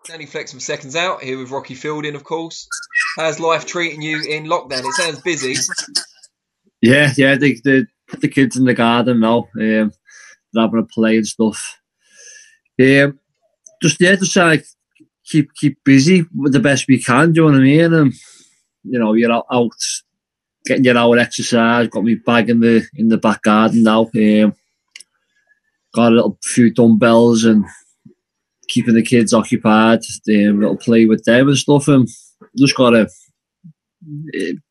Danny Flex from Seconds Out, here with Rocky Fielding, of course. How's life treating you in lockdown? It sounds busy. Yeah. They put the kids in the garden now. They're having a play and stuff. Just trying to keep busy with the best we can. Do you know what I mean? And you're out getting your hour exercise. Got me bag in the back garden now. Got a few dumbbells and keeping the kids occupied. Little play with them and stuff, and just gotta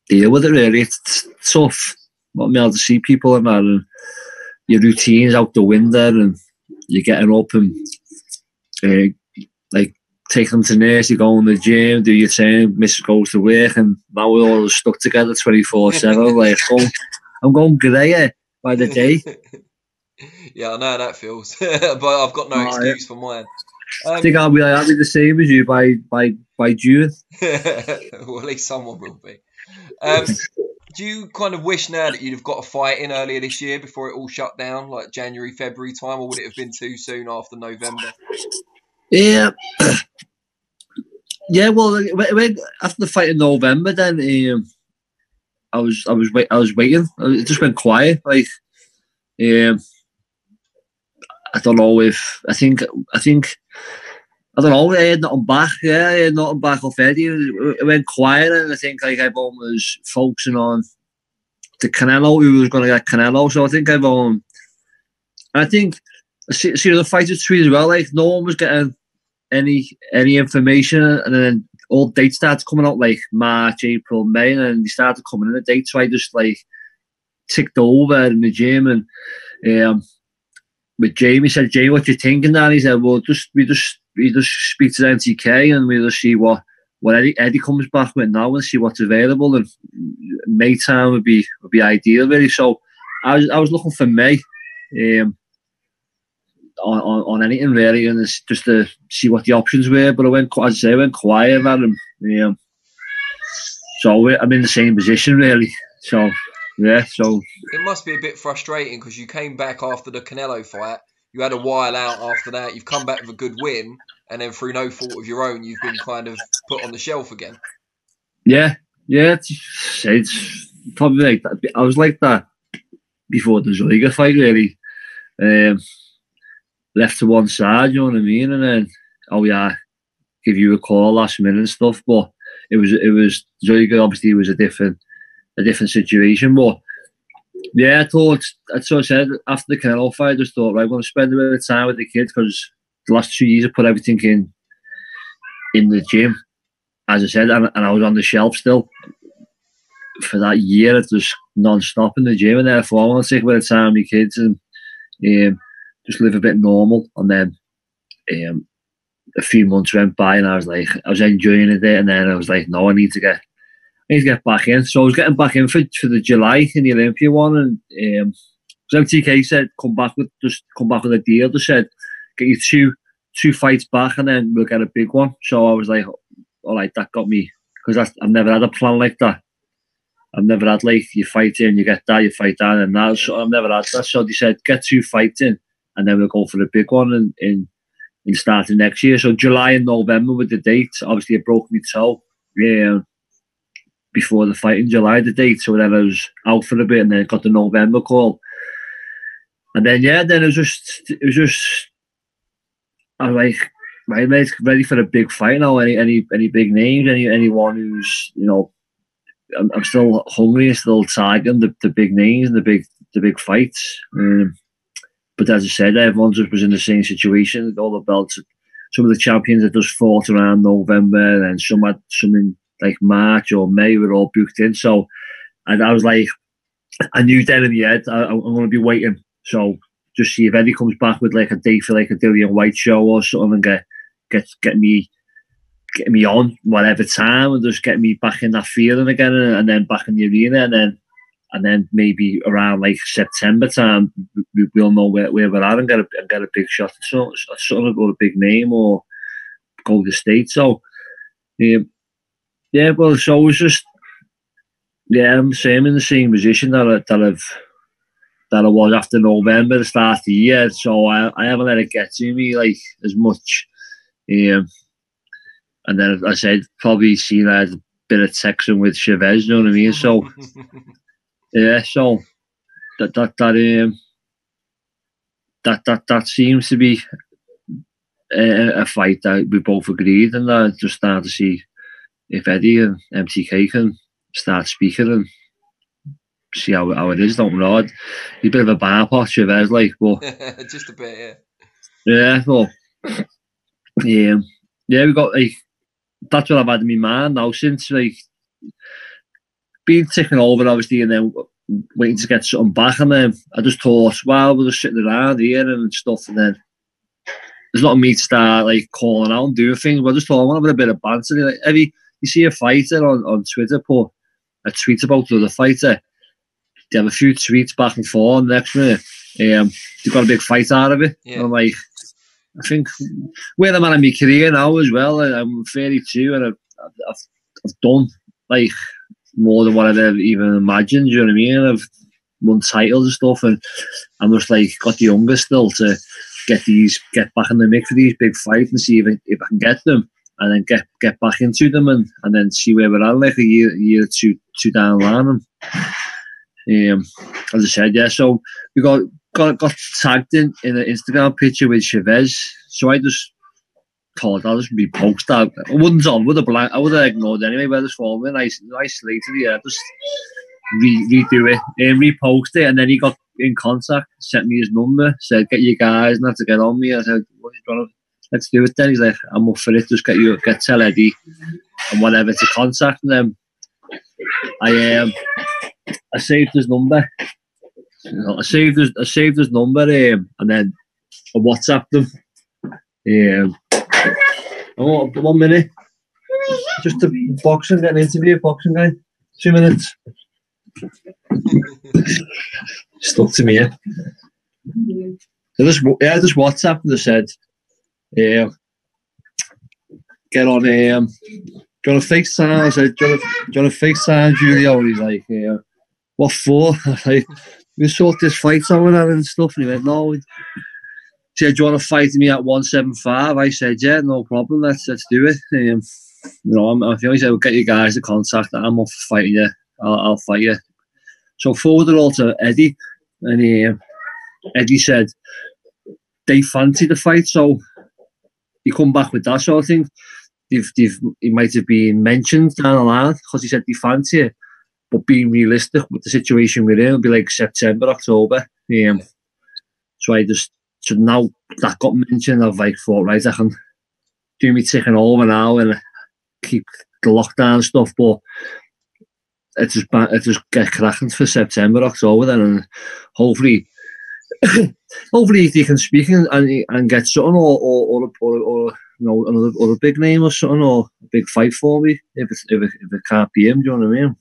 deal with it. Really, it's tough not being able to see people and that, and your routine's out the window, and you're getting up and like take them to nurse, you go in the gym, do your thing, Mrs. goes to work, and now we're all stuck together 24/7. Like I'm going grey by the day. Yeah, I know how that feels, but I've got no excuse for mine. I think I'll be the same as you by June. Well, at least someone will be. Do you kind of wish now that you'd have got a fight in earlier this year before it all shut down, like January, February time, or would it have been too soon after November? Yeah. Yeah, well, after the fight in November, then I was waiting. It just went quiet. Like, I don't know if I don't know. I had nothing back. Yeah, I had nothing back off Eddie. It went quiet, and I think like everyone was focusing on the Canelo. Who was going to get Canelo? So I think everyone. I think see the fighters tweet as well. Like no one was getting any information, and then all dates started coming out like March, April, May, and then they started coming in the dates. So I just like ticked over in the gym, and with Jamie said, "Jamie, what you thinking?" And he said, "Well, we just speak to the NTK and we just see what Eddie comes back with now and see what's available. And May time would be ideal, really." So I was looking for May. On anything really, and it's just to see what the options were. But I went quiet, man. So I'm in the same position really. So yeah, so it must be a bit frustrating because you came back after the Canelo fight. You had a while out after that. You've come back with a good win, and then through no fault of your own, you've been kind of put on the shelf again. Yeah. It's probably like that. I was like that before the Zoliga fight, really. Left to one side, you know what I mean, and then give you a call last minute and stuff. But it was Zoliga. Obviously, it was a different situation. But yeah, I sort of said after the Canelo fight, I just thought, right, I'm going to spend a bit of time with the kids because the last 2 years I put everything in the gym, as I said, and I was on the shelf still for that year. It was non-stop in the gym, and therefore I want to take a bit of time with the kids and just live a bit normal. And then a few months went by, and I was enjoying it, and then I was like, no, I need to get back in. So I was getting back in for the July in the Olympia one, and MTK said come back with a deal. They said get you two fights back, and then we'll get a big one. So I was like, all right, that got me, because I've never had a plan like that. I've never had like you fight in, you get that, you fight down, and that. So I've never had that. So they said get 2 fights in, and then we'll go for the big one in starting next year. So July and November with the dates. Obviously, I broke my toe before the fight in July, the date. So then I was out for a bit, and then got the November call. And then it was just I was like, right, mate, ready for a big fight now. Any big names? Anyone who's I'm still hungry and still targeting the big names and the big fights. But as I said, everyone just was in the same situation. All the belts, some of the champions that just fought around November, and some in like March or May were all booked in. So I was like, I knew then in the head I'm going to be waiting. So just see if Eddie comes back with like a date for like a Dillian White show or something, and get me on whatever time, and just get me back in that feeling again, and then back in the arena, and then maybe around like September time we'll know where we're at and get a big shot at something, go a big name or go to the States. So well, so it was just I'm in the same position that I was after November, the start of the year. So I haven't let it get to me like as much. And then I said, probably seen I had a bit of texting with Chavez, you know what I mean? So, yeah, so that seems to be a fight that we both agreed, and I just started to see if Eddie and MTK can start speaking and see how it is. Don't know. He's a bit of a BARMPOT, Chavez, like, but just a bit, yeah, well, yeah, we got like that's what I've had in my mind now since like being taken over, obviously, and then waiting to get something back, and then I just thought, well, we're just sitting around here and stuff, and then there's not me to start like calling out and doing things. But I just thought I want to have a bit of banter. Like, you see a fighter on Twitter put a tweet about the other fighter, they have a few tweets back and forth. And next minute, they got a big fight out of it. Yeah. And I'm like, I think where I'm at in my career now as well. I'm 32 and I've done like more than what I've ever even imagined. You know what I mean? I've won titles and stuff, and I'm just like got the younger still to get back in the mix for these big fights and see if I can get them, and then get back into them, and then see where we're at like a year or two down the line. And as I said, yeah. So we got tagged in an Instagram picture with Chavez. So I just thought I'll just repost that. I wouldn't I would have ignored anyway. But I just thought, nice later, yeah, just redo it and repost it. And then he got in contact, sent me his number, said, "Get you guys not to get on me." I said, "What are you trying to? Let's do it then." He's like, "I'm up for it. Just tell Eddie and whatever to contact them." I saved his number. I saved his number, and then I WhatsApped him. 1 minute. Just a boxing, get an interview, boxing guy. 2 minutes. Stuck to me. So just WhatsApped and I said, get on. Do you want to FaceTime? I said, do you want to FaceTime Julio? And he's like, what for? I was like, we sort this fight out and stuff. And he went, no. He said, do you want to fight me at 175? I said, yeah, no problem. Let's do it. I feel he said, we'll get you guys to contact. I'm off for fighting you. I'll fight you. So forwarded all to Eddie, and Eddie said they fancy the fight. So he come back with that sort of thing. He might have been mentioned down the line because he said they fancy it. But being realistic with the situation we're in, it'll be like September, October. So now that got mentioned, I've like thought, right, I can do me taking over now and keep the lockdown stuff, but it's just get cracking for September, October then, and hopefully they can speak and get something or another big name or something, or a big fight for me if it can't be him. Do you know what I mean?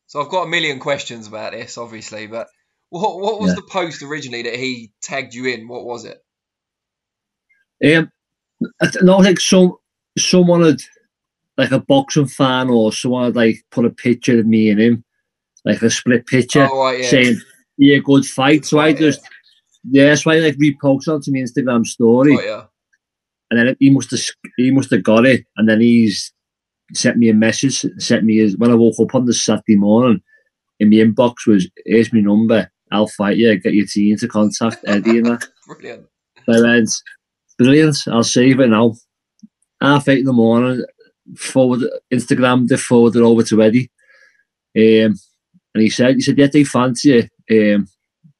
So I've got a million questions about this, obviously, but what was the post originally that he tagged you in? What was it? No, like someone had, like a boxing fan or someone had like put a picture of me and him, like a split picture, saying, "Yeah, good fight." So I just, so I like reposted onto my Instagram story, and then he must have got it, and then he's sent me a message, when I woke up on the Saturday morning, in my inbox was, "Here's my number, I'll fight you, get your team to contact Eddie," and that. Brilliant. So I went, brilliant, I'll save it now. 8:30 in the morning, forwarded it over to Eddie. And he said, yeah, they fancy it,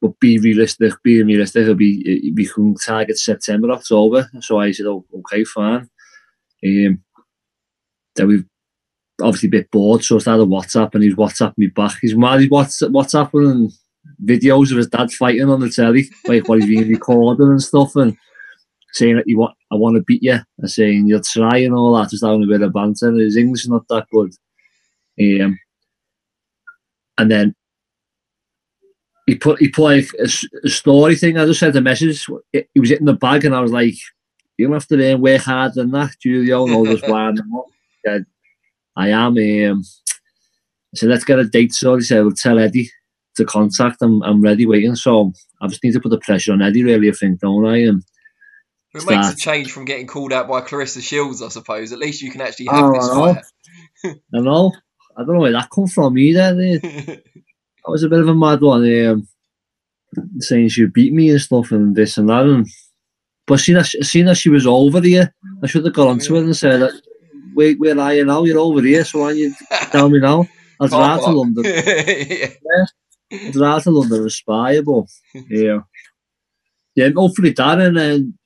but being realistic, we can target September, October. So I said, okay, fine. Then we've obviously a bit bored, so I started WhatsApp, and he's WhatsApped me back. He's mad, he's WhatsApping and videos of his dad fighting on the telly, like what he's been recording and stuff, and saying that I want to beat you, and saying you'll try and all that, just having a bit of banter. His English is not that good. And then he put like a story thing. I just sent a message. He was hitting the bag, and I was like, "You don't have to work harder than that, Julio." And all just wind him up. Said, I am. I said, let's get a date. So he said, "We'll tell Eddie to contact. I'm ready, waiting." So I just need to put the pressure on Eddie, really, I think, don't I? And It makes a change from getting called out by Clarissa Shields, I suppose. At least you can actually have Oh, this fight. I know. I don't know where that come from either. That was a bit of a mad one. Saying she beat me and stuff and this and that. But seeing that she was over here, I should have gone on to her and said, where are you now? You're over here, so why don't you tell me now? I'd drive to London. I'd drive to London and spy, but yeah, hopefully that, and then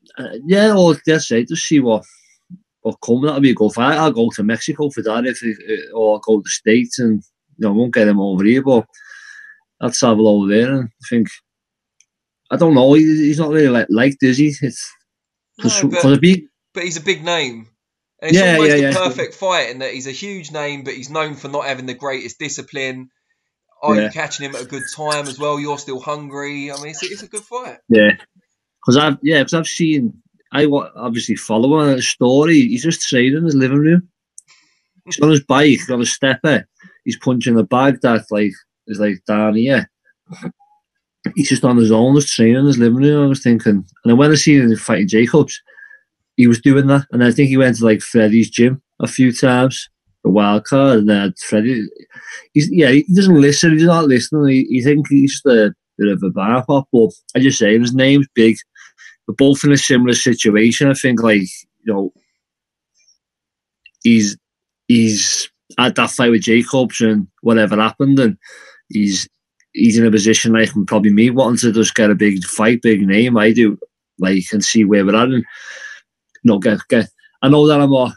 or let's say to see what comes. That'll be a good fight. I'll go to Mexico for that or I'll go to the States, and I won't get him over here, but I'll travel over there and think. I don't know. He's not really liked, is he? But he's a big name. And it's almost a perfect fight in that he's a huge name, but he's known for not having the greatest discipline. Are you catching him at a good time as well? You're still hungry. I mean, it's a good fight. Yeah, because I've seen. I obviously follow him. A story. He's just training in his living room. He's on his bike, on a stepper. He's punching a bag that is down here. He's just on his own, just training in his living room. I was thinking, and when I seen him fighting Jacobs, he was doing that, and I think he went to Freddie's gym a few times, the wild card, and then Freddie, he doesn't listen. He's not listening. He thinks he's just a bit of a BARMPOT, but I just say his name's big. We're both in a similar situation. I think he's at that fight with Jacobs and whatever happened, and he's in a position like probably me wanting to just get a big fight, big name. I do and see where we're at, and get. I know that I'm not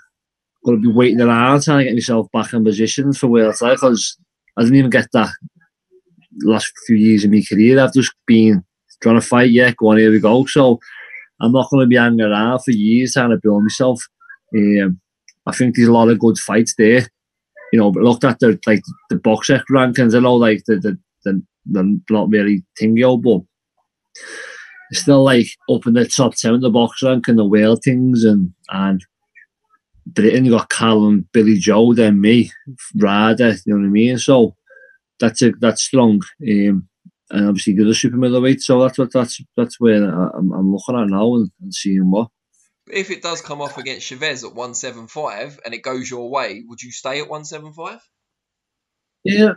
going to be waiting around trying to get myself back in position for where it's like, because I didn't even get that last few years of my career. I've just been trying to fight. Yeah, go on, here we go. So I'm not going to be hanging around for years trying to build myself. I think there's a lot of good fights there. But looked at the boxer rankings, I know they're not really tingo, but it's still up in the top 10 of the box rank and the world things, and Britain, you got Callum, Billy Joe, then me, Rada, you know what I mean? So that's strong. And obviously the other super middleweight, so that's where I'm looking at now and seeing what. If it does come off against Chavez at 175 and it goes your way, would you stay at 175? Yeah.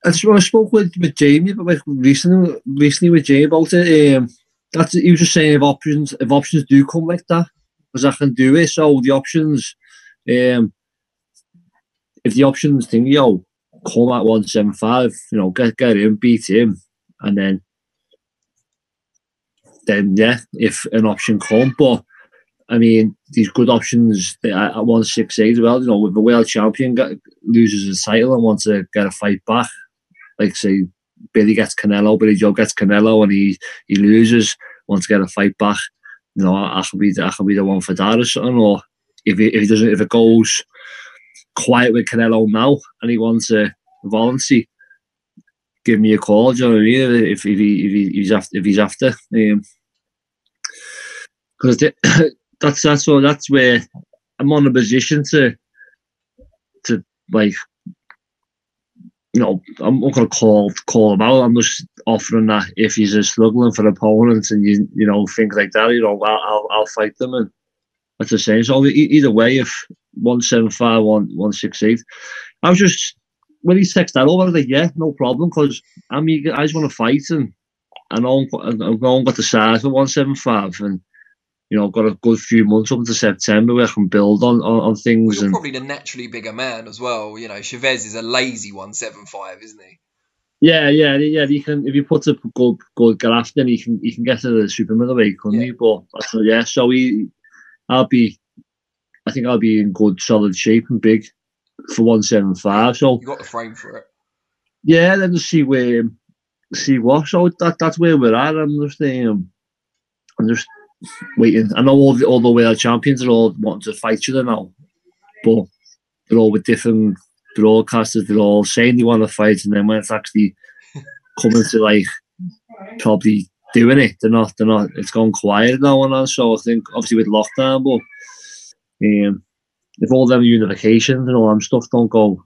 I spoke with Jamie, but recently with Jamie about it. He was just saying if options do come like that, because I can do it. So the options, if the options thing, come at 175, get him, beat him, and then if an option come, but I mean, these good options at 168 as well. If the world champion loses his title and wants to get a fight back. Say Billy Joe gets Canelo, and he loses, wants to get a fight back. I could be the one for that or something. Or if it goes quiet with Canelo now and he wants a voluntary, give me a call. Do you know what I mean? If he's after, because that's where I'm on a position to I'm not going to call him out. I'm just offering that if he's struggling for opponents and you think like that, I'll fight them, and that's the same. So either way, if 175, 168, I was just when he texted that over, I was like, yeah, no problem, because I'm eager. I just want to fight, and I know I've got the size for 175, and I've got a good few months up to September where I can build on things. Well, you're probably the naturally bigger man as well. Chavez is a lazy 175, isn't he? Yeah. He can, if he puts a good graft, then he can get to the super middleweight, couldn't he? But so I think I'll be in good solid shape and big for 175. So you got the frame for it. Yeah, then to see what. So that's where we're at. I'm just waiting. I know all the world champions are all wanting to fight each other now, but they're all with different broadcasters. They're all saying they want to fight, and then when it's actually coming to probably doing it, they're not. It's gone quiet now and on. So I think obviously with lockdown, but if all them unifications and all them stuff don't go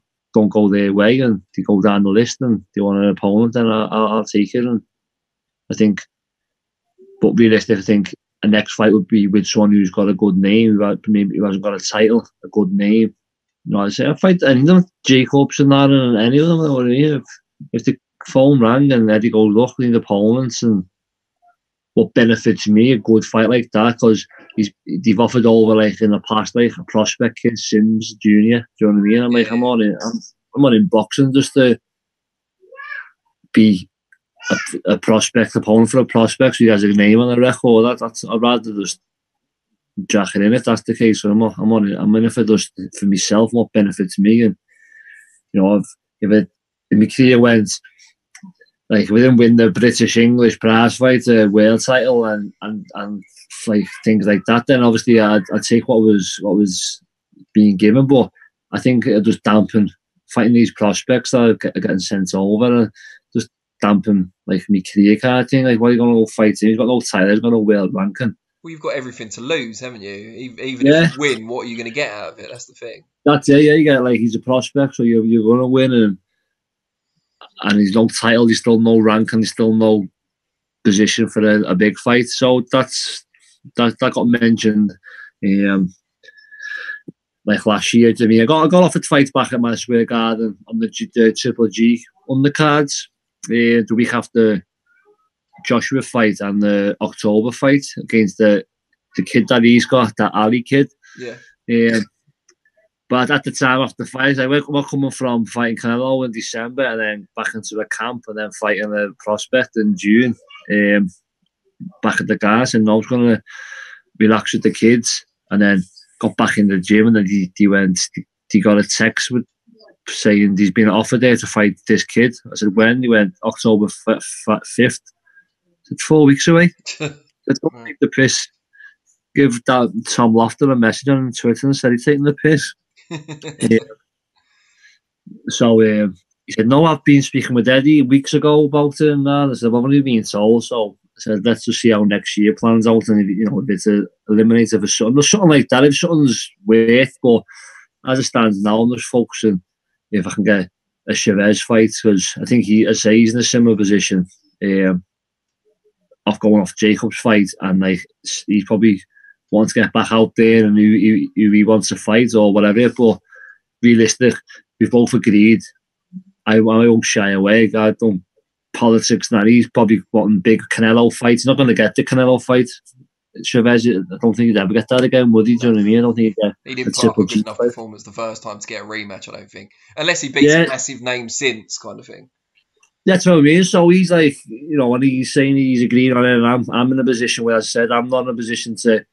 their way and they go down the list and they want an opponent, then I'll take it. And I think, but realistically, I think a next fight would be with someone who's got a good name, who hasn't got a title, a good name. You know, I'd fight any of them, Jacobs and that, and any of them. You know what I mean? If the phone rang and Eddie goes, look, we need opponents, and what benefits me, a good fight like that, because they've offered over, like, in the past, like, a prospect kid, Sims Jr., do you know what I mean? I'm like, I'm not in boxing just to be a prospect, opponent for a prospect, so he has a name on the record. I'd rather just jack it in if that's the case. So I'm in it for just for myself, what benefits me. And you know, if my career went, like, if we didn't win the British English prize fight, world title, and like things like that, then obviously I'd take what was being given. But I think it'll just dampen fighting these prospects that are getting sent over, and just dampen, like, my career kind of thing. Like, what are you going to go fight? He's got no title, he's got no world ranking. Well, you've got everything to lose, haven't you? Even if you win, what are you going to get out of it? That's the thing. That's it, yeah. You get, like, he's a prospect, so you're going to win, and he's no title, he's still no rank, and he's still no position for a big fight. So that got mentioned, like, last year to me. I got offered fights back at Madison Square Garden on the Triple G undercards the week after Joshua fight and the October fight against the kid that he's got, that Ali kid. Yeah. But at the time after the fight, we're coming from fighting Canelo in December and then back into the camp and then fighting a prospect in June, back at the guys, and I was going to relax with the kids, and then got back in the gym, and then he got a text saying he's been offered there to fight this kid. I said, when? He went, October 5th. 4 weeks away. I don't take the piss. Give that Tom Lofton a message on Twitter and said he's taking the piss. So he said, no, I've been speaking with Eddie weeks ago about it and that. I said, I've only been told. So I said, let's just see how next year plans out, and if it's eliminated for something like that, if something's worth. But as it stands now, I'm just focusing if I can get a Chavez fight, because I think he's in a similar position. Off going off Jacob's fight, and like he probably wants to get back out there and who he wants to fight or whatever. But realistic, we've both agreed. I won't shy away. I don't politics now. He's probably wanting big Canelo fights. He's not going to get the Canelo fight. Chavez, I don't think he'd ever get that again, would he? Do you know what I mean? I don't think he didn't put up a good enough performance the first time to get a rematch, I don't think. Unless he beats a massive name since, kind of thing. That's what I mean. So he's like, when he's saying he's agreeing on it, and I'm in a position where I said I'm not in a position to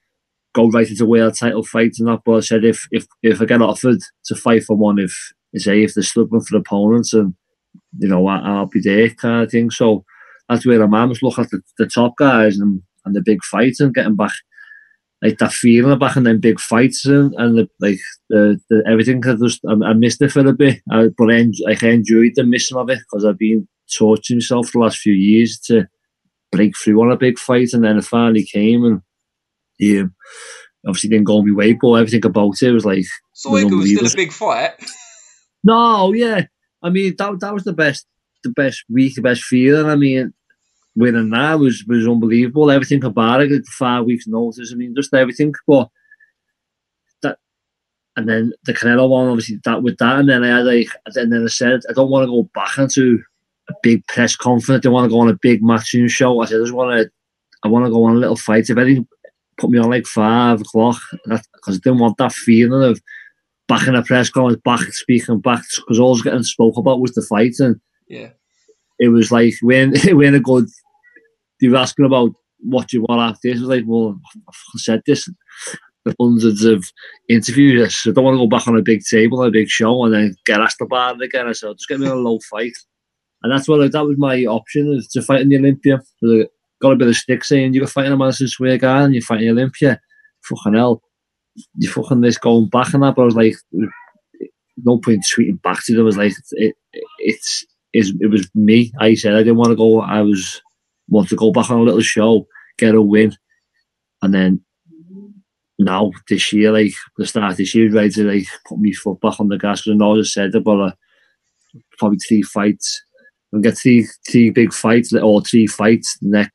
go right into world title fights and that. But I said if I get offered to fight for one, if they're struggling for opponents, and I'll be there kind of thing. So that's where I'm just looking at the top guys and the big fights and getting back, like, that feeling back, and then big fights and the everything. I missed it for a bit, but I enjoyed the missing of it, because I've been torturing myself the last few years to break through on a big fight, and then it finally came, and obviously didn't go my way, but everything about it was like. So it was still a big fight. No, yeah, I mean that was the best week, the best feeling. I mean, winning that was unbelievable. Everything about it, 5 weeks notice. I mean, just everything. But that, and then the Canelo one, obviously and then I said I don't want to go back into a big press conference. I want to go on a big matching show. I said I want to go on a little fight. If anything, put me on like 5 o'clock, because I didn't want that feeling of back in a press conference, back speaking back, because all I was getting spoke about was the fight, and it was like when a good. They were asking about what you want after this. I was like, well, I've said this hundreds of interviews. I don't want to go back on a big table, a big show, and then get asked about it again. I said, just get me on a low fight. And that was my option, is to fight in the Olympia. Got a bit of stick saying you were fighting a Madison Square Garden, you're fighting Olympia. Fucking hell. You're fucking this going back and that. But I was like, no point tweeting back to them. I was like, it was me. I said I didn't want to go. Want to go back on a little show, get a win, and then now this year, like the start of this year, ready to put my foot back on the gas, because I know, as I said, I've got probably 3 fights and get three big fights or 3 fights next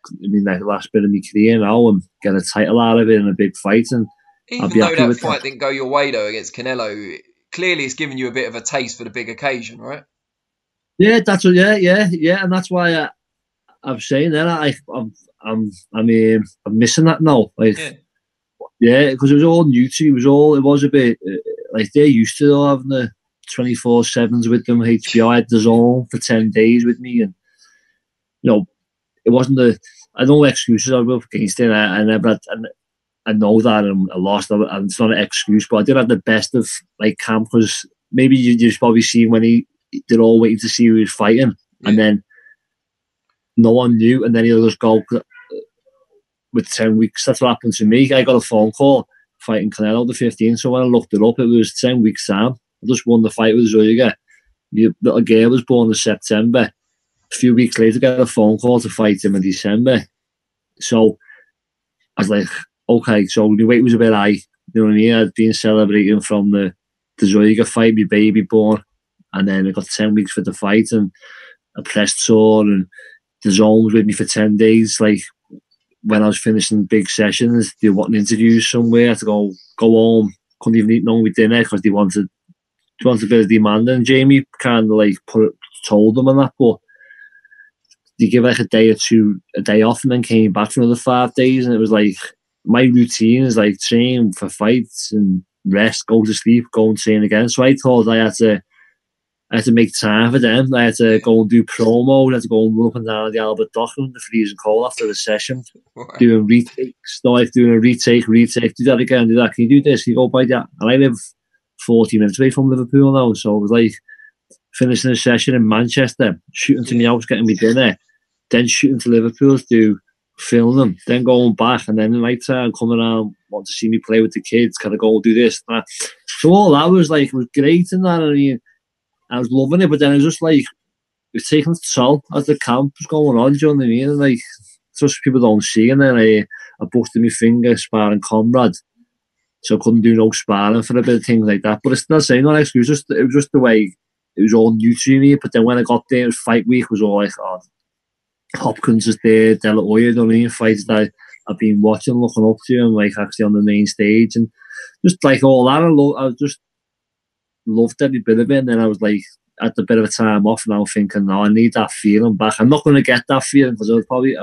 last bit of my career now and get a title out of it in a big fight, and I'll be Even though happy that with fight that. didn't go your way though against Canelo, clearly it's given you a bit of a taste for the big occasion, right? Yeah, that's what. Yeah, and that's why I'm saying that I'm missing that now. Like, yeah, because it was all new to me. It was a bit like they're used to having the 24/7s with them. HBO had the zone for 10 days with me, and it wasn't I know excuses I will against it. I never had, and I know that I lost, and it's not an excuse, but I did have the best of like camp, because maybe you just probably seen when they're all waiting to see who he was fighting, and then no one knew, and then he'll just go with 10 weeks. That's what happened to me. I got a phone call fighting Canelo the 15th, so when I looked it up, it was 10 weeks time. I just won the fight with Zúñiga. The little girl was born in September. A few weeks later, I got a phone call to fight him in December. So I was like, okay, so the weight was a bit high. You know what I mean? I'd been celebrating from the Zúñiga fight, my baby born, and then I got 10 weeks for the fight and a press tour, and the zone was with me for 10 days. Like, when I was finishing big sessions, they wanted interviews somewhere. I had to go home. Couldn't even eat no dinner because they wanted a bit of demand. And Jamie kind of like told them and that, but they give like a day off, and then came back for another 5 days. And it was like, my routine is like train for fights and rest, go to sleep, go and train again. So I thought I had to make time for them. I had to go and do promo. I had to go and run up and down the Albert Dock in the freezing cold after the session, doing retakes. Doing a retake, do that again, do that. Can you do this? Can you go by that? And I live 40 minutes away from Liverpool now, so it was like finishing a session in Manchester, shooting to my house, getting me dinner, then shooting to Liverpool to do filming, then going back, and then the night time coming around, want to see me play with the kids, can I go and do this? That. So all that was like, it was great and that. I mean, I was loving it, but then it was just like, it was taking its toll as the camp was going on, do you know what I mean? And like, just people don't see, and then I busted my finger sparring Comrade, so I couldn't do no sparring for a bit of things like that. But it's not saying no excuse, it was just the way it was all new to me. But then when I got there, it was fight week, was all like, oh, Hopkins is there, De La Hoya, you know what I mean? Fights that I've been watching, looking up to, and like actually on the main stage, and just like all that, I just loved every bit of it. And then I was like, at a bit of a time off, and I was thinking, no, I need that feeling back. I'm not going to get that feeling because I'm probably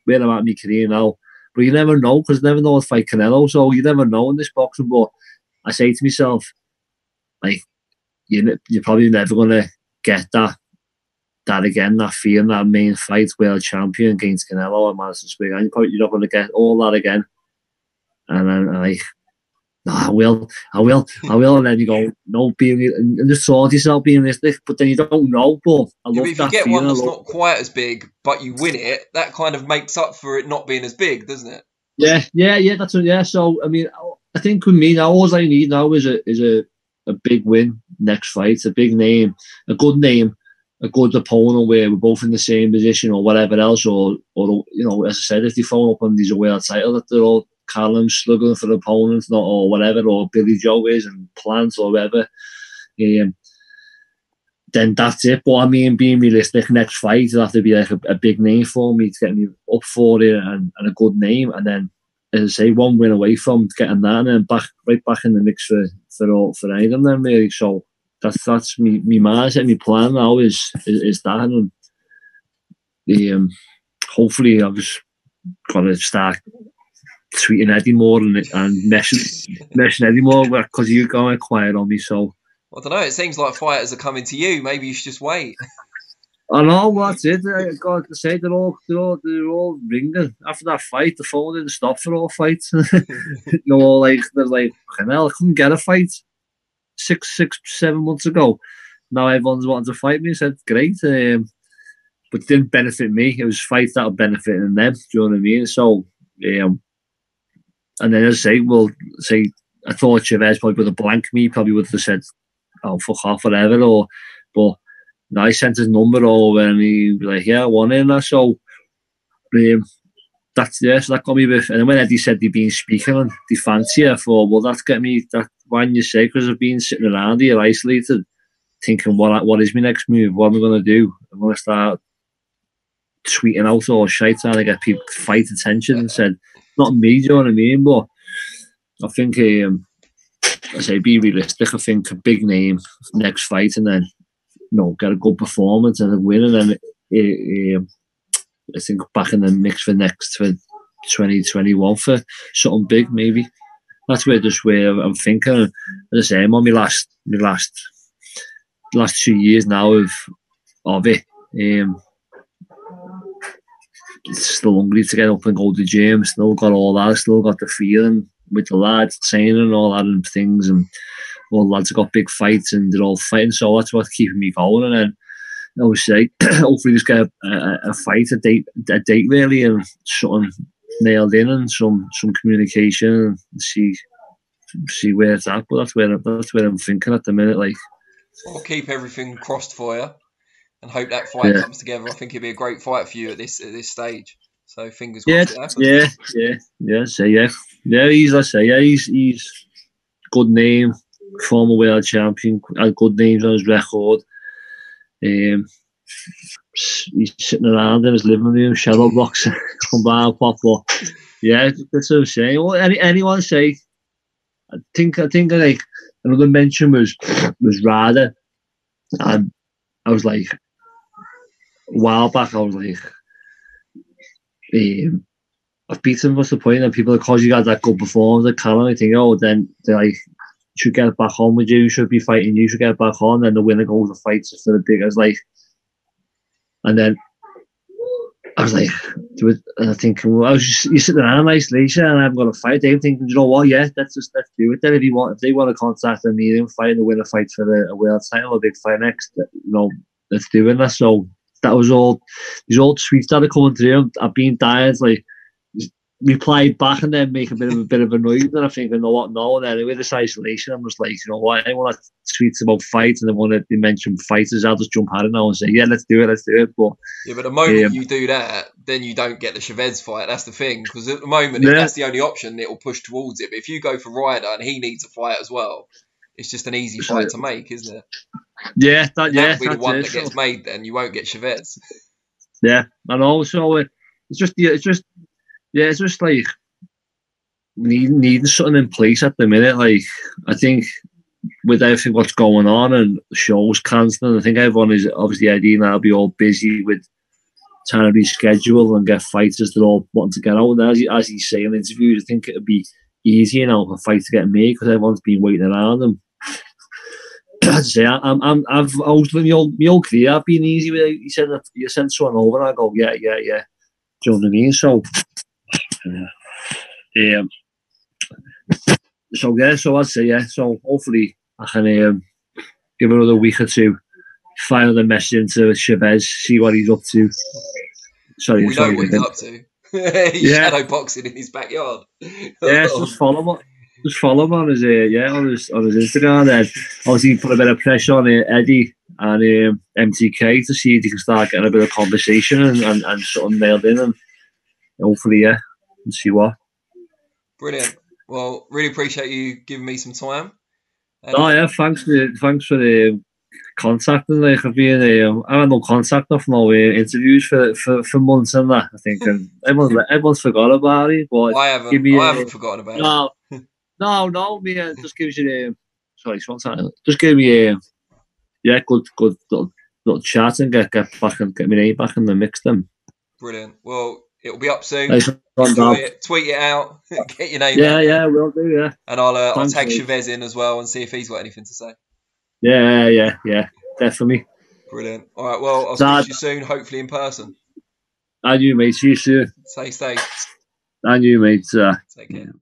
where I'm at in my career now. But you never know, because you never know if fight Canelo, so you never know in this boxing. But I say to myself, like, you're probably never going to get that again, that feeling, that main fight, world champion against Canelo at Madison Square Garden. You're not going to get all that again. And then like, no, I will. And then you go, no, and just thought yourself being realistic, but then you don't know. But I love if that you get feeling. one that's not quite as big, but you win it, that kind of makes up for it not being as big, doesn't it? Yeah. That's what. Yeah. So I mean, I think with me now, all I need now is a big win next fight, a big name, a good opponent where we're both in the same position or whatever else, or as I said, if they phone up and there's a world title that they're all Callum struggling for opponents, or whatever, or Billy Joe is and Plant or whatever, then that's it. But I mean, being realistic, next fight it'll have to be like a big name for me to get me up for it, and a good name, and then, as I say, one win away from getting that, and then right back in the mix for any of them then, really. So that's me mindset, my plan now is that, and hopefully I've just got to start tweeting Eddie more and messing Eddie more, because you're going quiet on me. So I don't know. It seems like fighters are coming to you. Maybe you should just wait. I know, that's it. I got to say, they're all ringing after that fight. The phone didn't stop for all fights. They're like, hell, I couldn't get a fight 7 months ago. Now everyone's wanting to fight me. I said, great, but it didn't benefit me. It was fights that were benefiting them. Do you know what I mean? So, and then as I say, I thought Chavez probably would have blanked me. Probably would have said, "Oh, fuck off," whatever. But no, I sent his number over, and he was like, "Yeah, I want in that." So so that got me with. And then when Eddie said he'd been speaking and they fancy, I thought, well, that's get me. That why you say, because I've been sitting around here isolated, thinking, what is my next move? What am I going to do? I'm going to start tweeting out all shite, trying to get people to fight attention, and said, not me, do you know what I mean? But I think, I say, be realistic. I think a big name next fight, and then get a good performance and a win, and then I think back in the mix for 2021 for something big, maybe. That's where I'm thinking. As I say, I'm on my last 2 years now of it. Still hungry to get up and go to the gym. Still got all that. Still got the feeling with the lads training and all that and things. And all the lads have got big fights and they're all fighting. So that's what's keeping me going. And then I always say, hopefully just get a fight, a date really, and something nailed in and some communication and see where it's at. But that's where I'm thinking at the minute. Like, I'll keep everything crossed for you and hope that fight comes together. I think it'd be a great fight for you at this stage. So fingers crossed it happens. He's good name, former world champion, had good names on his record. He's sitting around in his living room, shadow box from BARMPOT. But yeah, that's what I'm saying. Well, anyone say? I think like another mention was Rada, and I was like, a while back, I was like, I've beaten. What's the point? And people are, because you got that good performance at Callum, I think, then they're like, should get back on with you, should be fighting you, should get back on. Then the winner goes to fight for the big. I was like, and then I was like, and I think, well, you're sitting around in isolation and I'm going to fight. I'm thinking, you know what? Yeah, let's do it then. If they want to contact me and fight and win a fight for a world title, a big fight next, let's do it. So that was all. These old tweets that are coming through. I've been dying like reply back and then make a bit of a noise. And I'm thinking, no. And then with this isolation, I'm just like, you know what? Anyone that tweets about fights and they want to mention fighters, I'll just jump at it now and say, yeah, let's do it. But the moment you do that, then you don't get the Chavez fight. That's the thing, because at the moment, if that's the only option, it will push towards it. But if you go for Ryder and he needs a fight as well, it's just an easy fight to make, isn't it? Yeah, that'll be the one that gets made. Then you won't get Chavez. Yeah, and also it's just like needing something in place at the minute. Like, I think with everything what's going on and shows cancelling, I think everyone is obviously idea now be all busy with trying to reschedule and get fighters that all wanting to get out. And as you say in interviews, I think it'd be easier now for fights to get made because everyone's been waiting around them. As I say, I've always been my old career. I've been easy with it. You send someone over, and I go, yeah. Do you know what I mean? So. So I'd say so hopefully I can give another week or two, fire another message into Chavez, see what he's up to. We know what he's up to. He's shadow boxing in his backyard. Just follow him on his Instagram, and obviously put a bit of pressure on Eddie and MTK to see if he can start getting a bit of conversation and something nailed in, and hopefully and see what. Brilliant. Well, really appreciate you giving me some time. Thanks for the contacting. Like, I had no contact off no interviews for months and that. I think everyone's forgot about it. But I haven't forgotten about it. No. Just gives you just give me good little chat and get back and get my name back in the mix. Then. Brilliant. Well. It'll be up soon. Tweet it out. Get your name. Yeah, will do. Yeah. And I'll tag Chavez in as well and see if he's got anything to say. Yeah, definitely. Brilliant. All right. Well, I'll speak to you soon. Hopefully in person. And you, mate. See you soon. Stay safe. And you, mate. Take care.